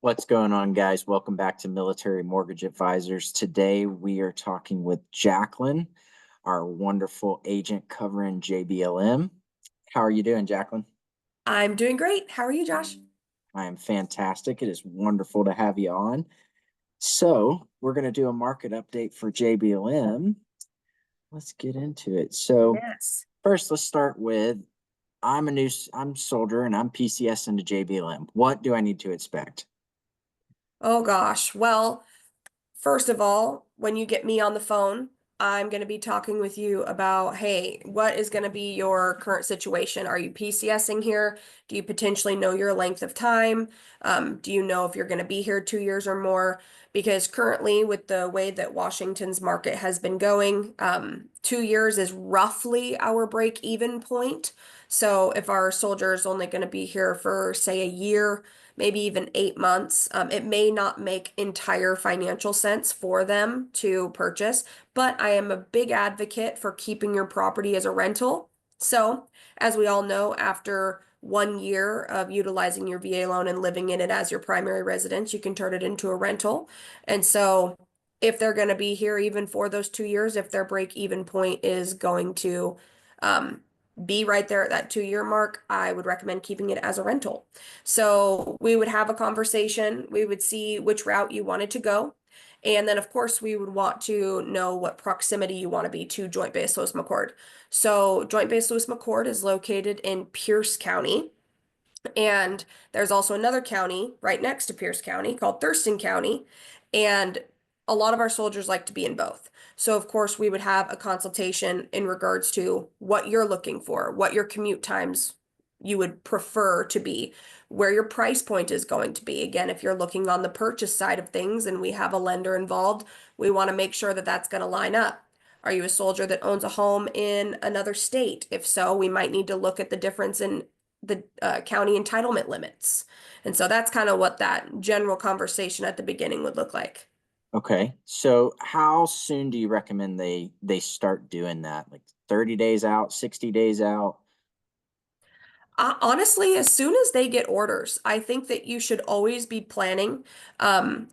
What's going on, guys? Welcome back to Military Mortgage Advisors. Today we are talking with Jacqueline, our wonderful agent covering JBLM. How are you doing, Jacqueline? I'm doing great. How are you, Josh? I am fantastic. It is wonderful to have you on. So we're going to do a market update for JBLM. Let's get into it. So Yes. first, let's start with I'm a soldier and I'm PCS into JBLM. What do I need to expect? Oh gosh. Well, first of all, when you get me on the phone, I'm going to be talking with you about, hey, what is going to be your current situation? Are you PCSing here? Do you potentially know your length of time? Do you know if you're going to be here 2 years or more? Because currently, with the way that Washington's market has been going, 2 years is roughly our break-even point. So if our soldier is only going to be here for, say, a year, maybe even 8 months. It may not make entire financial sense for them to purchase, but I am a big advocate for keeping your property as a rental. So, as we all know, after 1 year of utilizing your VA loan and living in it as your primary residence, you can turn it into a rental. And so, if they're going to be here even for those 2 years, if their break even point is going to um, be right there at that 2 year mark, I would recommend keeping it as a rental. So we would have a conversation. We would see which route you wanted to go. And then, of course, we would want to know what proximity you want to be to Joint Base Lewis-McChord. So Joint Base Lewis-McChord is located in Pierce County. And there's also another county right next to Pierce County called Thurston County. And a lot of our soldiers like to be in both. So, of course, we would have a consultation in regards to what you're looking for, what your commute times you would prefer to be, where your price point is going to be. Again, if you're looking on the purchase side of things and we have a lender involved, we want to make sure that that's going to line up. Are you a soldier that owns a home in another state? If so, we might need to look at the difference in the county entitlement limits. And so that's kind of what that general conversation at the beginning would look like. Okay. So how soon do you recommend they start doing that? Like 30 days out, 60 days out? Honestly, as soon as they get orders, I think that you should always be planning.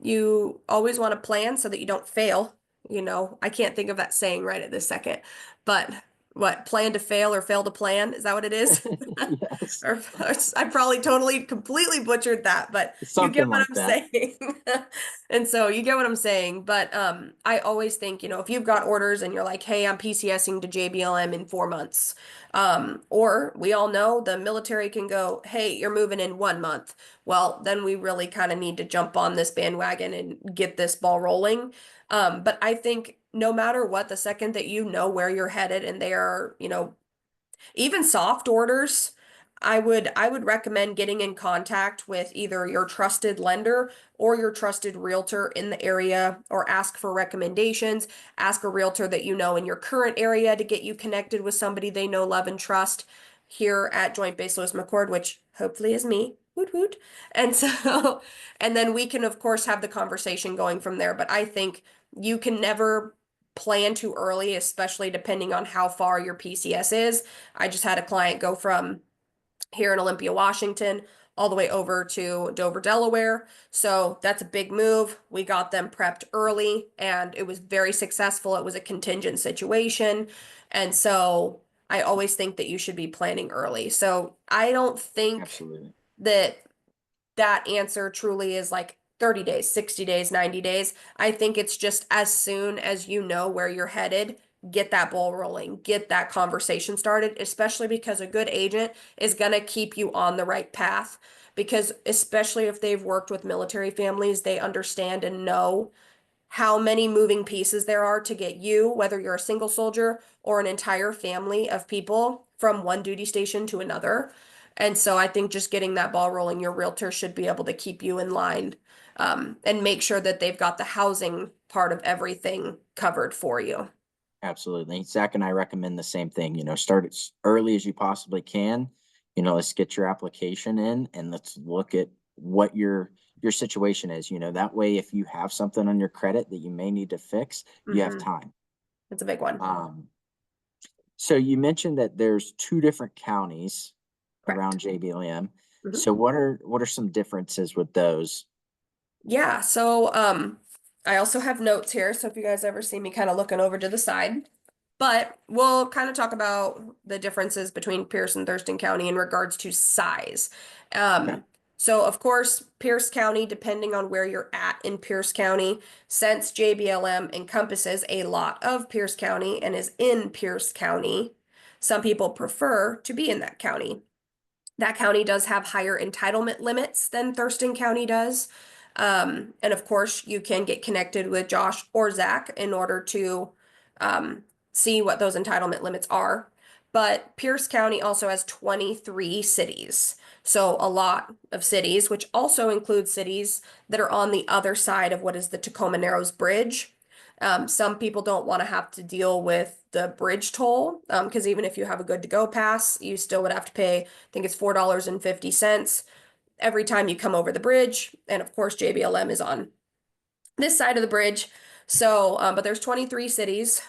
You always want to plan so that you don't fail. I can't think of that saying right at this second, but what, plan to fail or fail to plan? Is that what it is? Yes. Or I probably totally completely butchered that, but you get Something what like I'm that. saying. And so you get what I'm saying. But I always think, if you've got orders and you're like, hey, I'm PCSing to JBLM in 4 months. Or we all know the military can go, hey, you're moving in 1 month. Well, then we really kind of need to jump on this bandwagon and get this ball rolling. But I think no matter what, the second that you know where you're headed and they are, even soft orders, I would recommend getting in contact with either your trusted lender or your trusted realtor in the area, or ask for recommendations. Ask a realtor that you know in your current area to get you connected with somebody they know, love, and trust here at Joint Base Lewis-McChord, which hopefully is me. Woot woot. And so, and then we can, of course, have the conversation going from there. But I think you can never plan too early, especially depending on how far your PCS is. I just had a client go from here in Olympia, Washington, all the way over to Dover, Delaware. So that's a big move. We got them prepped early and it was very successful. It was a contingent situation. And so I always think that you should be planning early. So I don't think Absolutely. that that answer truly is like 30 days, 60 days, 90 days. I think it's just as soon as you know where you're headed, get that ball rolling, get that conversation started, especially because a good agent is going to keep you on the right path. Because especially if they've worked with military families, they understand and know how many moving pieces there are to get you, whether you're a single soldier or an entire family of people, from one duty station to another. And so I think just getting that ball rolling, your realtor should be able to keep you in line, and make sure that they've got the housing part of everything covered for you. Absolutely. Zach and I recommend the same thing. Start as early as you possibly can. Let's get your application in and let's look at what your situation is. That way if you have something on your credit that you may need to fix, you have Hmm. time. It's a big one. Um, so you mentioned that there's two different counties around Correct. JBLM. Hmm. So what are some differences with those? Yeah, so I also have notes here, so if you guys ever see me kind of looking over to the side, but we'll kind of talk about the differences between Pierce and Thurston County in regards to size. Okay. So of course, Pierce County, depending on where you're at in Pierce County, since JBLM encompasses a lot of Pierce County and is in Pierce County, some people prefer to be in that county. That county does have higher entitlement limits than Thurston County does. And of course, you can get connected with Josh or Zach in order to um, see what those entitlement limits are. But Pierce County also has 23 cities. So a lot of cities, which also includes cities that are on the other side of what is the Tacoma Narrows Bridge. Some people don't want to have to deal with the bridge toll, because even if you have a good to go pass, you still would have to pay, I think it's $4.50 every time you come over the bridge. And of course, JBLM is on this side of the bridge. So, but there's 23 cities,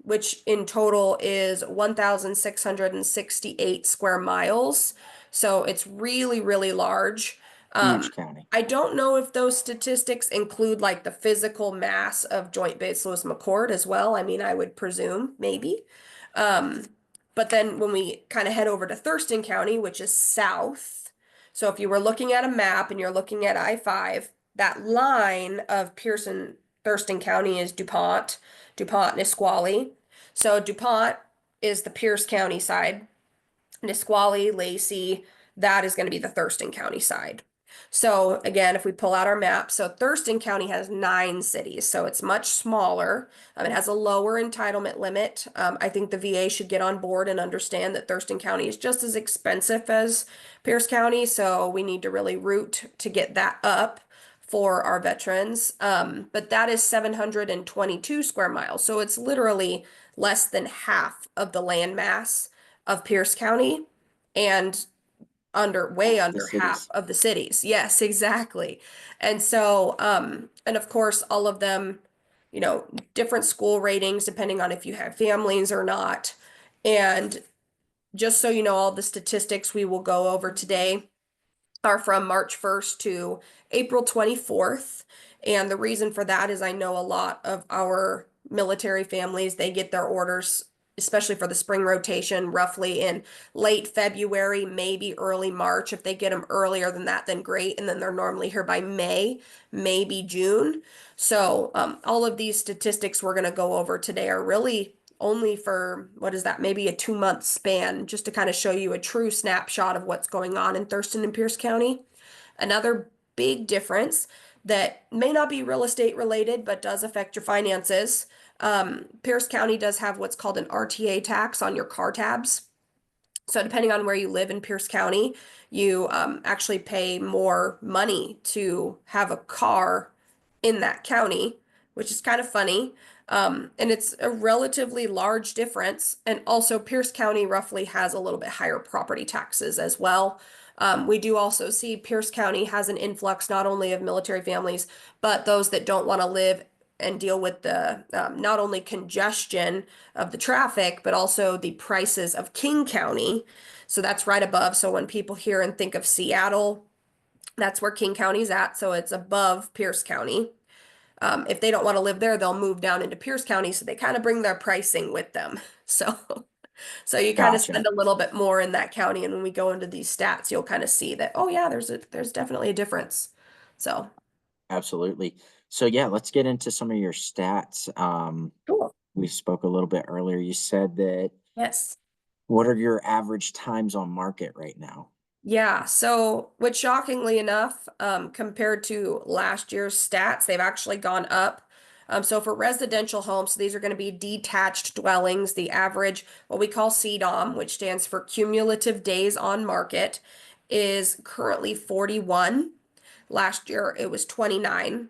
which in total is 1,668 square miles. So it's really, really large. Huge county. I don't know if those statistics include like the physical mass of Joint Base Lewis-McChord as well. I mean, I would presume maybe. Um, but then when we kind of head over to Thurston County, which is south. So if you were looking at a map and you're looking at I-5, that line of Pearson, Thurston County is DuPont, Nisqually. So DuPont is the Pierce County side. Nisqually, Lacey, that is going to be the Thurston County side. So again, if we pull out our map, so Thurston County has 9 cities, so it's much smaller. It has a lower entitlement limit. I think the VA should get on board and understand that Thurston County is just as expensive as Pierce County, so we need to really root to get that up for our veterans. But that is 722 square miles, so it's literally less than half of the land mass of Pierce County and way Half the under half cities. of the cities. Yes, exactly. And so, and of course, all of them, different school ratings depending on if you have families or not. And just so you know, all the statistics we will go over today are from March 1st to April 24th. And the reason for that is I know a lot of our military families, they get their orders, especially for the spring rotation, roughly in late February, maybe early March. If they get them earlier than that, then great. And then they're normally here by May, maybe June. So all of these statistics we're going to go over today are really only for what is that, maybe a 2 month span, just to kind of show you a true snapshot of what's going on in Thurston and Pierce County. Another big difference that may not be real estate related, but does affect your finances. Pierce County does have what's called an RTA tax on your car tabs. So depending on where you live in Pierce County, you actually pay more money to have a car in that county, which is kind of funny. And it's a relatively large difference. And also, Pierce County roughly has a little bit higher property taxes as well. We do also see Pierce County has an influx not only of military families, but those that don't want to live and deal with the not only congestion of the traffic, but also the prices of King County. So that's right above. So when people hear and think of Seattle, that's where King County's at. So it's above Pierce County. If they don't want to live there, they'll move down into Pierce County. So they kind of bring their pricing with them. So you kind of Gotcha. spend a little bit more in that county. And when we go into these stats, you'll kind of see that, oh yeah, there's definitely a difference. So Absolutely. So yeah, let's get into some of your stats. cool. We spoke a little bit earlier. You said that Yes. what are your average times on market right now? Yeah, so which shockingly enough, compared to last year's stats, they've actually gone up. So for residential homes, so these are going to be detached dwellings. The average, what we call CDOM, which stands for cumulative days on market, is currently 41. Last year it was 29.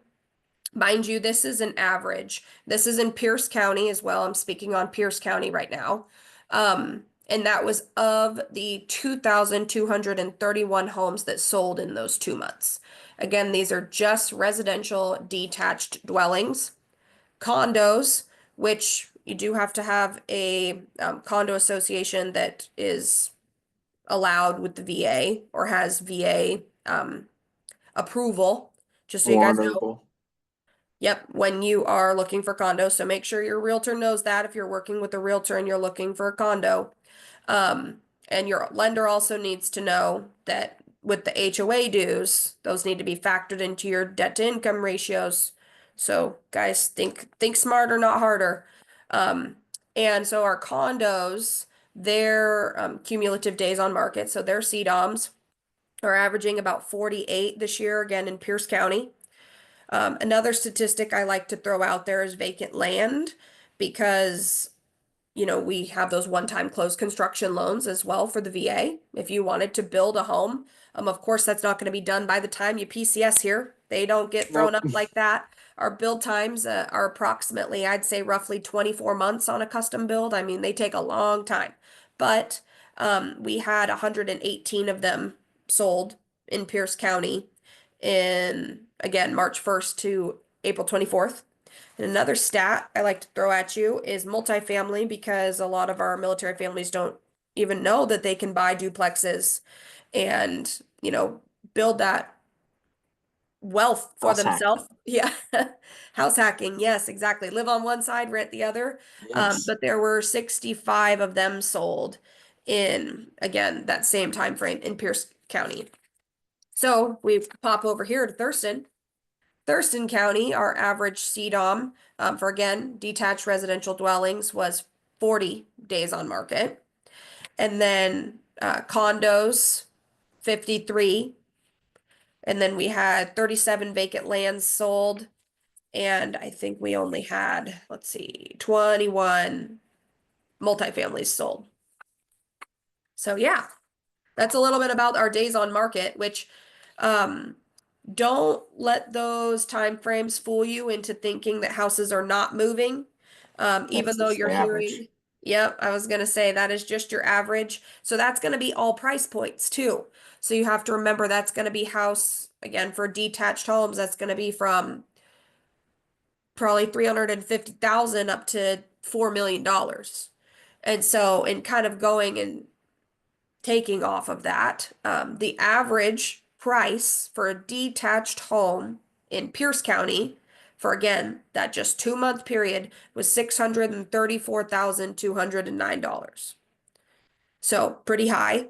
Mind you, this is an average. This is in Pierce County as well. I'm speaking on Pierce County right now. And that was of the 2,231 homes that sold in those 2 months. Again, these are just residential detached dwellings. Condos, which you do have to have a condo association that is allowed with the VA or has VA approval just so you guys know. Wonderful. Yep, when you are looking for condos, so make sure your realtor knows that if you're working with a realtor and you're looking for a condo. And your lender also needs to know that with the HOA dues, those need to be factored into your debt to income ratios. So guys, think smarter, not harder. Um, and so our condos, their cumulative days on market, so their CDOMs are averaging about 48 this year, again in Pierce County. Another statistic I like to throw out there is vacant land because we have those one-time closed construction loans as well for the VA. If you wanted to build a home, of course, that's not going to be done by the time you PCS here. They don't get thrown Nope. up like that. Our build times are approximately, I'd say, roughly 24 months on a custom build. I mean, they take a long time. But we had 118 of them sold in Pierce County in, again, March 1st to April 24th. And another stat I like to throw at you is multifamily because a lot of our military families don't even know that they can buy duplexes and, build that wealth for House themselves. hacking. Yeah. House hacking. Yes, exactly. Live on one side, rent the other. Yes. But there were 65 of them sold in, again, that same time frame in Pierce County. So we pop over here to Thurston. Thurston County, our average CDOM for again detached residential dwellings was 40 days on market, and then condos 53, and then we had 37 vacant lands sold, and I think we only had, let's see, 21 multifamilies sold. So yeah, that's a little bit about our days on market, which um, don't let those time frames fool you into thinking that houses are not moving. Even That's though just you're the average. hearing, yep, I was gonna say that is just your average. So that's gonna be all price points too. So you have to remember that's gonna be house, again, for detached homes, that's gonna be from probably 350,000 up to $4 million. And so in kind of going and taking off of that, the average price for a detached home in Pierce County for again that just 2 month period was $634,209. So pretty high.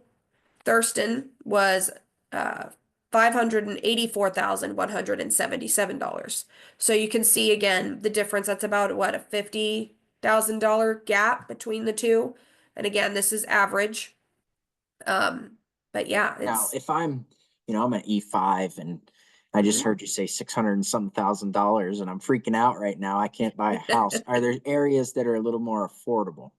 Thurston was $584,177. So you can see again the difference. That's about what, a $50,000 gap between the two. And again, this is average. Um, but yeah, Now, it's if I'm an E5 and I just mhm. heard you say 600 and some $1,000 and I'm freaking out right now. I can't buy a house. Are there areas that are a little more affordable?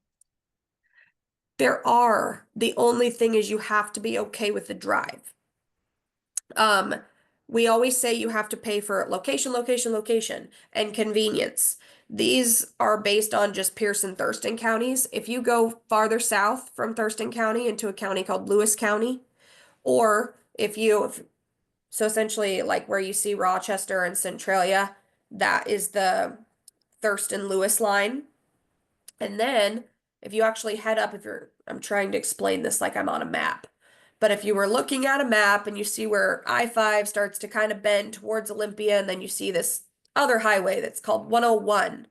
There are. The only thing is you have to be okay with the drive. Um, we always say you have to pay for location, location, location, and convenience. These are based on just Pierce and Thurston counties. If you go farther south from Thurston County into a county called Lewis County, or so essentially like where you see Rochester and Centralia, that is the Thurston Lewis line. And then if you actually head up, I'm trying to explain this like I'm on a map. But if you were looking at a map and you see where I-5 starts to kind of bend towards Olympia, and then you see this other highway that's called 101.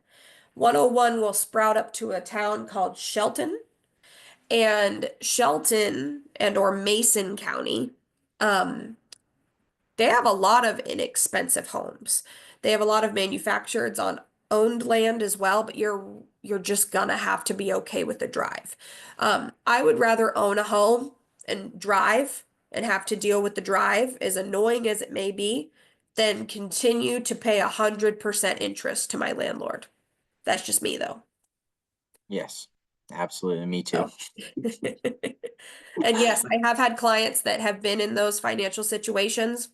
101 will sprout up to a town called Shelton. And Shelton and or Mason County, um, they have a lot of inexpensive homes. They have a lot of manufactureds on owned land as well, but you're just gonna have to be okay with the drive. I would rather own a home and drive and have to deal with the drive, as annoying as it may be, than continue to pay 100% interest to my landlord. That's just me though. Yes, absolutely. Me too. So, and yes, I have had clients that have been in those financial situations.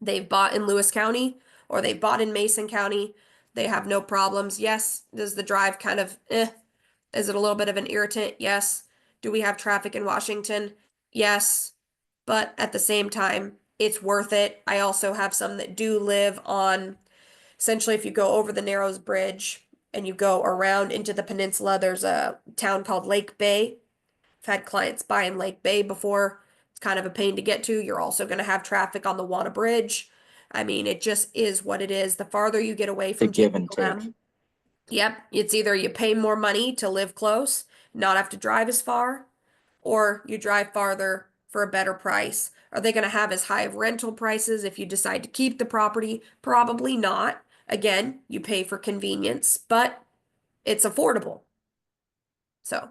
They've bought in Lewis County or they bought in Mason County. They have no problems. Yes. Does the drive kind of, is it a little bit of an irritant? Yes. Do we have traffic in Washington? Yes. But at the same time, it's worth it. I also have some that do live on, essentially, if you go over the Narrows Bridge and you go around into the peninsula, there's a town called Lake Bay. I've had clients buy in Lake Bay before. It's kind of a pain to get to. You're also going to have traffic on the Wanna Bridge. I mean, it just is what it is. The farther you get away The from give and take. JBLM, yep, it's either you pay more money to live close, not have to drive as far, or you drive farther for a better price. Are they going to have as high of rental prices if you decide to keep the property? Probably not. Again, you pay for convenience, but it's affordable. So,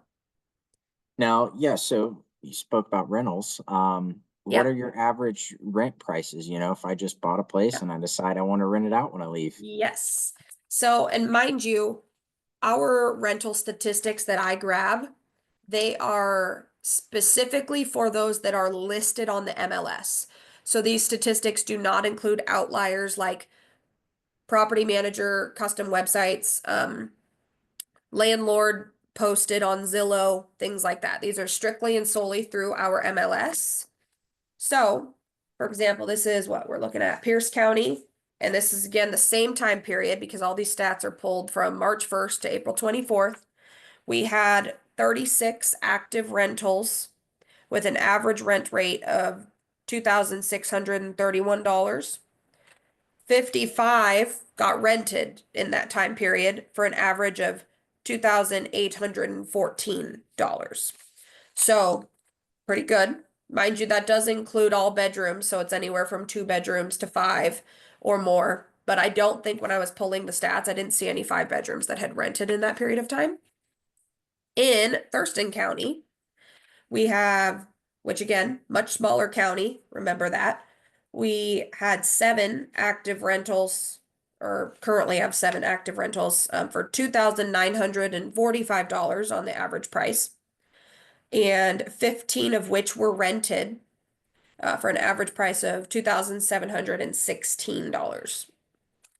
Now, yeah, so you spoke about rentals. What are yep. your average rent prices? You know, if I just bought a place and I decide I want to rent it out when I leave. Yes. So, and mind you, our rental statistics that I grab, they are specifically for those that are listed on the MLS. So these statistics do not include outliers like property manager, custom websites, landlord posted on Zillow, things like that. These are strictly and solely through our MLS. So, for example, this is what we're looking at, Pierce County. And this is again the same time period because all these stats are pulled from March 1st to April 24th. We had 36 active rentals with an average rent rate of $2,631. 55 got rented in that time period for an average of $2,814. So, pretty good. Mind you, that does include all bedrooms, so it's anywhere from 2 bedrooms to 5 or more. But I don't think when I was pulling the stats, I didn't see any 5 bedrooms that had rented in that period of time. In Thurston County, we have, which again, much smaller county, remember that. We had 7 active rentals, or currently have 7 active rentals for $2,945 on the average price, and 15 of which were rented for an average price of $2,716.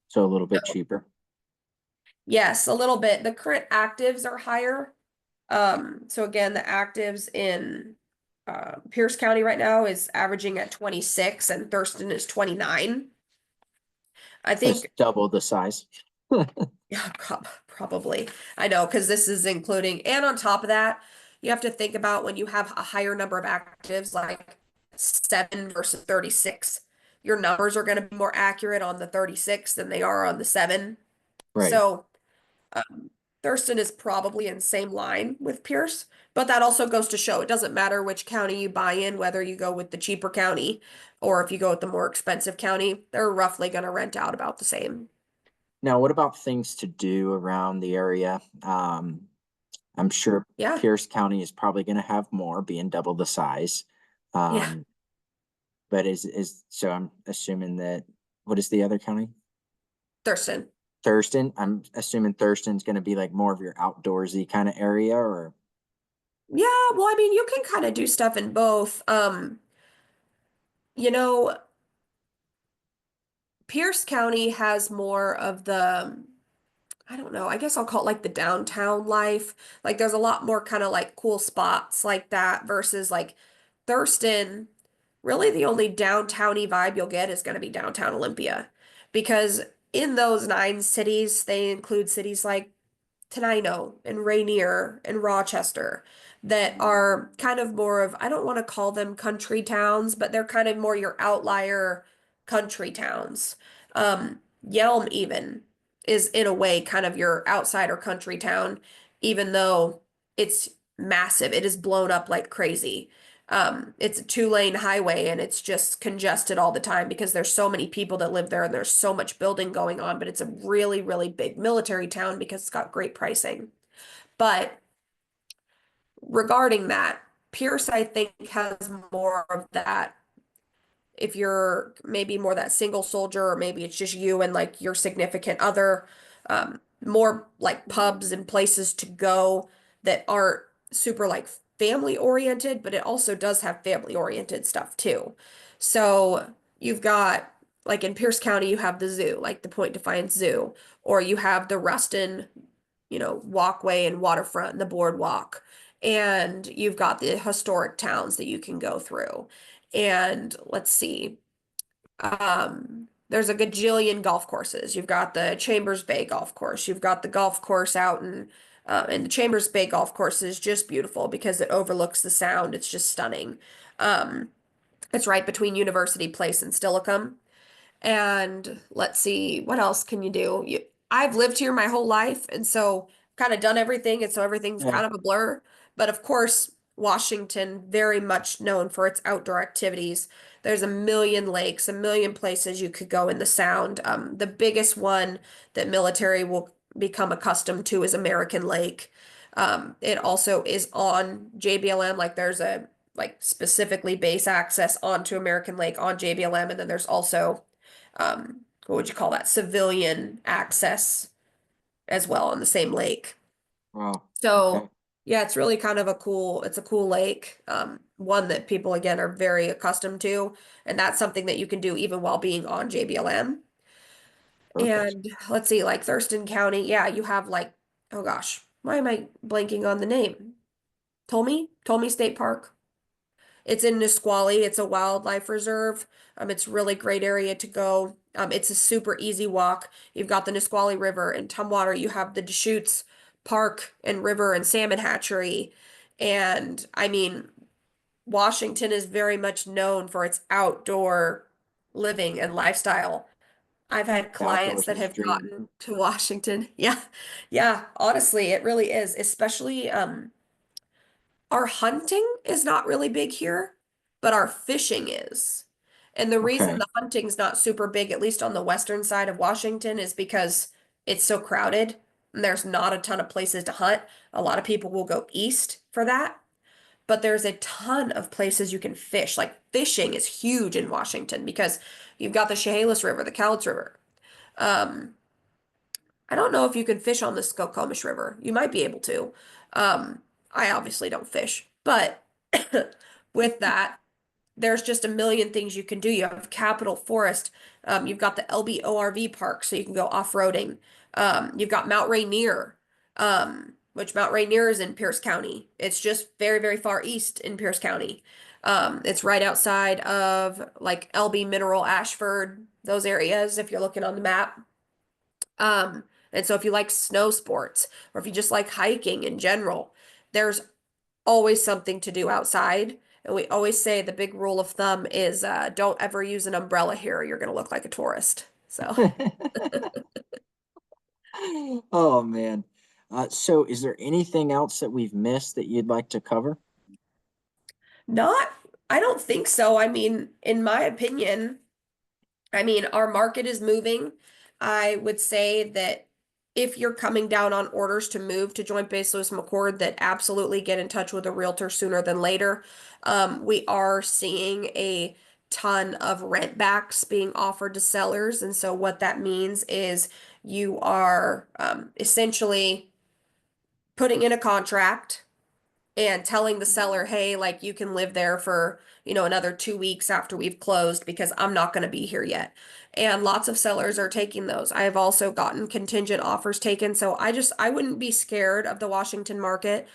So a little bit cheaper. Yes, a little bit. The current actives are higher. So again, the actives in Pierce County right now is averaging at 26 and Thurston is 29. I That's think, double the size. yeah, probably. I know, because this is including, and on top of that, you have to think about when you have a higher number of actives, like 7 versus 36, your numbers are going to be more accurate on the 36 than they are on the 7. Right. So, Thurston is probably in the same line with Pierce, but that also goes to show it doesn't matter which county you buy in, whether you go with the cheaper county or if you go with the more expensive county, they're roughly going to rent out about the same. Now, what about things to do around the area? I'm sure Yeah. Pierce County is probably going to have more, being double the size. Yeah. Um, but is so I'm assuming that what is the other county? Thurston. Thurston. I'm assuming Thurston's going to be like more of your outdoorsy kind of area, or Yeah, well, I mean, you can kind of do stuff in both. You know, Pierce County has more of the, I don't know, I guess I'll call it like the downtown life. Like there's a lot more kind of like cool spots like that versus like Thurston. Really, the only downtowny vibe you'll get is going to be downtown Olympia. Because in those 9 cities, they include cities like Tenino and Rainier and Rochester that are kind of more of, I don't want to call them country towns, but they're kind of more your outlier country towns. Yelm even is in a way kind of your outsider country town, even though it's massive. It is blown up like crazy. It's a 2-lane highway and it's just congested all the time because there's so many people that live there and there's so much building going on, but it's a really, really big military town because it's got great pricing. But regarding that, Pierce, I think, has more of that if you're maybe more that single soldier, or maybe it's just you and like your significant other, more like pubs and places to go that aren't super like family oriented, but it also does have family oriented stuff too. So you've got like in Pierce County, you have the zoo, like the Point Defiance Zoo, or you have the Ruston, walkway and waterfront and the boardwalk. And you've got the historic towns that you can go through. And let's see. There's a gajillion golf courses. You've got the Chambers Bay golf course. You've got the golf course out and the Chambers Bay golf course is just beautiful because it overlooks the sound. It's just stunning. It's right between University Place and Stillicum. And let's see, what else can you do? I've lived here my whole life, and so kind of done everything, and so everything's Yeah. kind of a blur. But of course, Washington, very much known for its outdoor activities. There's a million lakes, a million places you could go in the Sound. The biggest one that military will become accustomed to is American Lake. It also is on JBLM, like there's a like specifically base access onto American Lake on JBLM, and then there's also what would you call that? Civilian access as well on the same lake. Wow. So Okay. yeah, it's really kind of it's a cool lake. One that people again are very accustomed to, and that's something that you can do even while being on JBLM. Perfect. And let's see, like Thurston County, yeah, you have like, oh gosh, why am I blanking on the name? Tolmy State Park. It's in Nisqually. It's a wildlife reserve. It's a really great area to go. It's a super easy walk. You've got the Nisqually River and Tumwater. You have the Deschutes Park and River and Salmon Hatchery. And I mean, Washington is very much known for its outdoor living and lifestyle. I've had clients Outdoors that is a have dream. gotten to Washington. Yeah. Yeah, honestly, it really is, especially our hunting is not really big here, but our fishing is. And the reason Okay. the hunting's not super big, at least on the western side of Washington, is because it's so crowded and there's not a ton of places to hunt. A lot of people will go east for that, but there's a ton of places you can fish. Like fishing is huge in Washington because you've got the Chehalis River, the Cowlitz River. Um, I don't know if you can fish on the Skokomish River. You might be able to. Um, I obviously don't fish, but with that, there's just a million things you can do. You have Capitol Forest. You've got the LBORV Park, so you can go off-roading. You've got Mount Rainier, which Mount Rainier is in Pierce County. It's just very, very far east in Pierce County. It's right outside of like LB Mineral, Ashford, those areas, if you're looking on the map. And so if you like snow sports or if you just like hiking in general, there's always something to do outside. And we always say the big rule of thumb is don't ever use an umbrella here or you're going to look like a tourist. So, Oh man. So is there anything else that we've missed that you'd like to cover? not, I don't think so. I mean, in my opinion, our market is moving. I would say that if you're coming down on orders to move to Joint Base Lewis-McChord, that absolutely get in touch with a realtor sooner than later. We are seeing a ton of rent backs being offered to sellers. And so what that means is you are essentially putting in a contract and telling the seller, hey, like you can live there for, another 2 weeks after we've closed because I'm not going to be here yet. And lots of sellers are taking those. I have also gotten contingent offers taken. So I wouldn't be scared of the Washington market.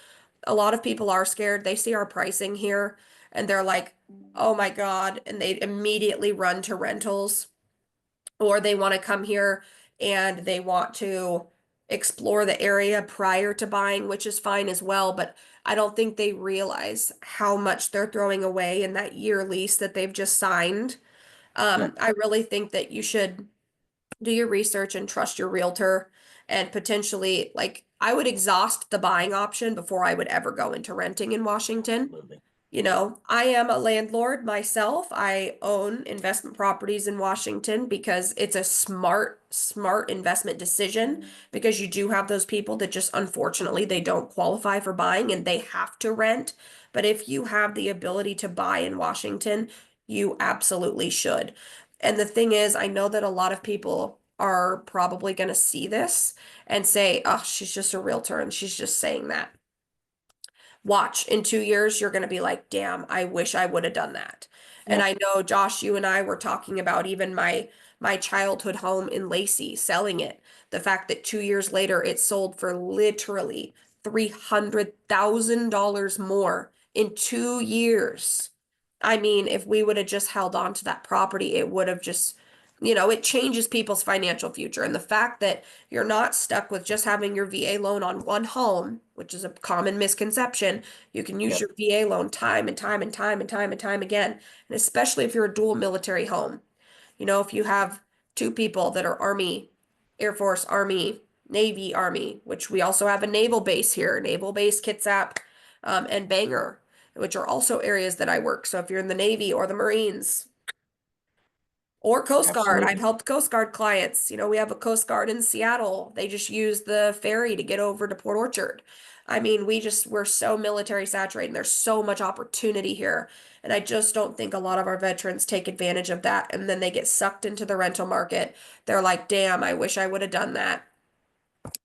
A lot of people are scared. They see our pricing here and they're like, oh my God. And they immediately run to rentals or they want to come here and they want to explore the area prior to buying, which is fine as well. But I don't think they realize how much they're throwing away in that year lease that they've just signed. Yeah. I really think that you should do your research and trust your realtor and potentially, like, I would exhaust the buying option before I would ever go into renting in Washington. Absolutely. I am a landlord myself. I own investment properties in Washington because it's a smart investment decision because you do have those people that just unfortunately they don't qualify for buying and they have to rent. But if you have the ability to buy in Washington, you absolutely should. And the thing is, I know that a lot of people are probably going to see this and say, oh, she's just a realtor and she's just saying that. Watch in 2 years, you're going to be like, damn, I wish I would have done that. And Yep. I know Josh, you and I were talking about even my childhood home in Lacey, selling it. The fact that 2 years later it sold for literally $300,000 more in 2 years. I mean, if we would have just held on to that property, it would have just, it changes people's financial future. And the fact that you're not stuck with just having your VA loan on one home, which is a common misconception. You can use Yep. your VA loan time and time and time and time and time again. And especially if you're a dual military home. You know, if you have two people that are Army, Air Force, Army, Navy, Army, which we also have a naval base here, Naval Base Kitsap, and Bangor, which are also areas that I work. So if you're in the Navy or the Marines, or Coast Guard. I've Absolutely. helped Coast Guard clients. You know, we have a Coast Guard in Seattle. They just use the ferry to get over to Port Orchard. I mean, we're so military saturated and there's so much opportunity here. And I just don't think a lot of our veterans take advantage of that. And then they get sucked into the rental market. They're like, damn, I wish I would have done that,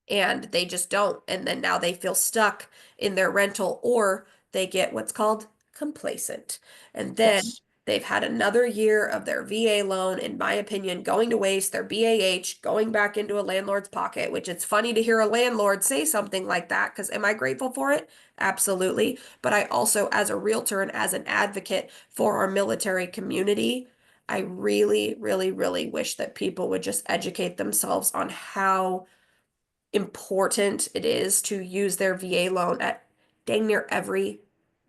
and they just don't. And then now they feel stuck in their rental, or they get what's called complacent. And then Yes. they've had another year of their VA loan, in my opinion, going to waste, their BAH going back into a landlord's pocket, which it's funny to hear a landlord say something like that, because am I grateful for it? Absolutely. But I also, as a realtor and as an advocate for our military community, I really, really, really wish that people would just educate themselves on how important it is to use their VA loan at dang near every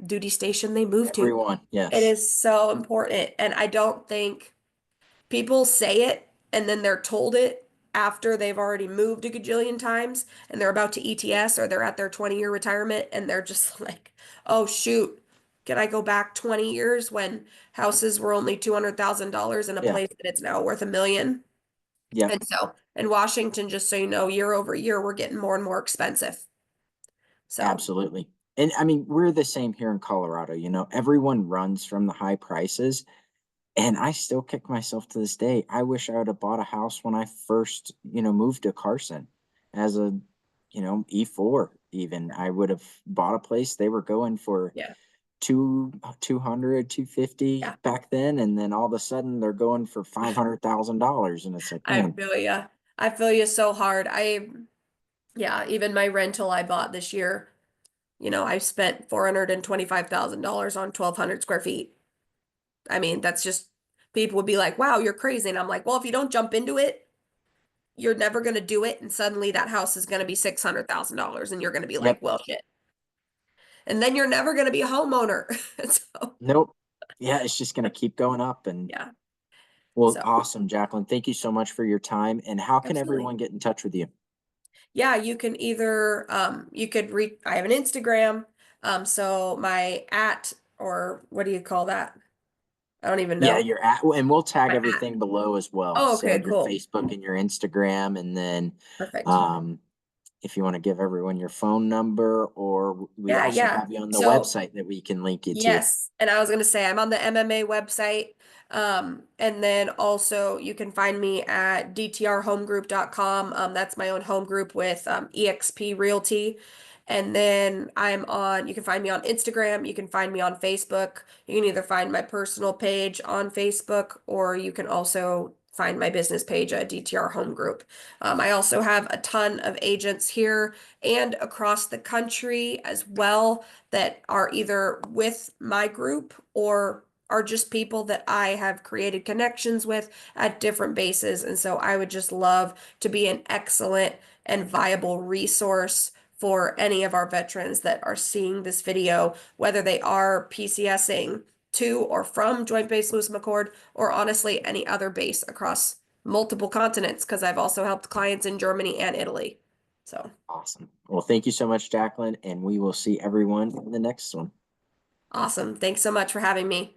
duty station they move to. Everyone. It Yes. is so important. And I don't think people say it and then they're told it after they've already moved a gajillion times and they're about to ETS or they're at their 20-year retirement and they're just like, oh, shoot. Can I go back 20 years when houses were only $200,000 in a Yeah. place that it's now worth $1 million? Yep. And so in Washington, just so you know, year over year, we're getting more and more expensive. So Absolutely. And I mean, we're the same here in Colorado. Everyone runs from the high prices. And I still kick myself to this day. I wish I would have bought a house when I first, moved to Carson as a, E4 even. I would have bought a place. They were going for yeah, 200, 250 yeah, back then. And then all of a sudden they're going for $500,000. And it's like, I man, feel you. I feel you so hard. Yeah, even my rental I bought this year, you know, I spent $425,000 on 1,200 square feet. I mean, that's just, people would be like, wow, you're crazy. And I'm like, well, if you don't jump into it, you're never going to do it. And suddenly that house is going to be $600,000 and you're going to be like, yep, well, shit. And then you're never going to be a homeowner. So, nope. Yeah, it's just going to keep going up. And yeah. well, So, awesome, Jacqueline. Thank you so much for your time. And how can absolutely. everyone get in touch with you? Yeah, you can either you could read I have an Instagram. So my at, or what do you call that? I don't even Yeah, know. you're at, and we'll tag My at. everything below as well. Oh, So okay, your cool. Facebook and your Instagram, and then Perfect. um, if you want to give everyone your phone number, or we Yeah, also yeah. have you on the So website that we can link you to. yes, and I was gonna say I'm on the MMA website. And then also you can find me at dtrhomegroup.com. That's my own home group with EXP Realty. And then you can find me on Instagram, you can find me on Facebook. You can either find my personal page on Facebook, or you can also find my business page at DTR Home Group. I also have a ton of agents here and across the country as well that are either with my group or are just people that I have created connections with at different bases. And so I would just love to be an excellent and viable resource for any of our veterans that are seeing this video, whether they are PCSing to or from Joint Base Lewis-McChord, or honestly any other base across multiple continents, because I've also helped clients in Germany and Italy. So Awesome. Well, thank you so much, Jacqueline, and we will see everyone in the next one. awesome. Thanks so much for having me.